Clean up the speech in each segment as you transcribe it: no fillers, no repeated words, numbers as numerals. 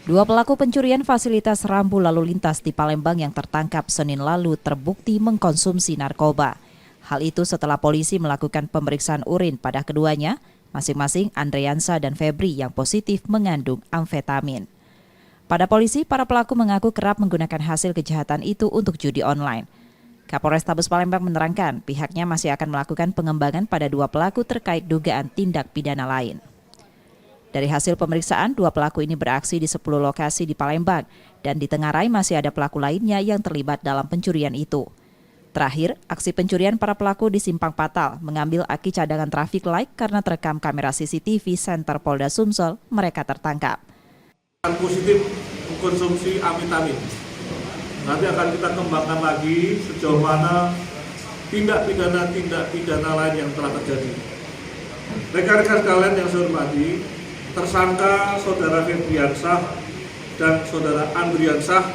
Dua pelaku pencurian fasilitas rambu lalu lintas di Palembang yang tertangkap Senin lalu terbukti mengkonsumsi narkoba. Hal itu setelah polisi melakukan pemeriksaan urin pada keduanya, masing-masing Andriansa dan Febri yang positif mengandung amfetamin. Pada polisi, para pelaku mengaku kerap menggunakan hasil kejahatan itu untuk judi online. Kapolrestabes Palembang menerangkan pihaknya masih akan melakukan pengembangan pada dua pelaku terkait dugaan tindak pidana lain. Dari hasil pemeriksaan, dua pelaku ini beraksi di 10 lokasi di Palembang dan di Tenggarai masih ada pelaku lainnya yang terlibat dalam pencurian itu. Terakhir, aksi pencurian para pelaku di Simpang Patal mengambil aki cadangan traffic light karena terekam kamera CCTV Center Polda Sumsel, mereka tertangkap. Positif mengkonsumsi amfetamin. Nanti akan kita kembangkan lagi sejauh mana tindak pidana lain yang telah terjadi. Rekan-rekan sekalian yang saya hormati, tersangka Saudara Febriansah dan Saudara Andriansah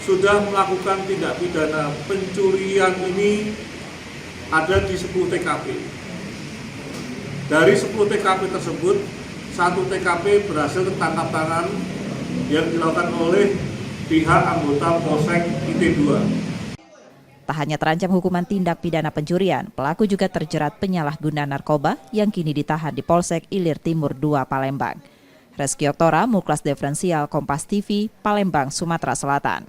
sudah melakukan tindak pidana pencurian ini ada di 10 TKP. Dari 10 TKP tersebut, 1 TKP berhasil tertangkap tangan yang dilakukan oleh pihak anggota Polsek IT2. Tak hanya terancam hukuman tindak pidana pencurian, pelaku juga terjerat penyalahgunaan narkoba yang kini ditahan di Polsek Ilir Timur 2 Palembang. Reski Oktora, Muklas Diferensial, Kompas TV, Palembang, Sumatera Selatan.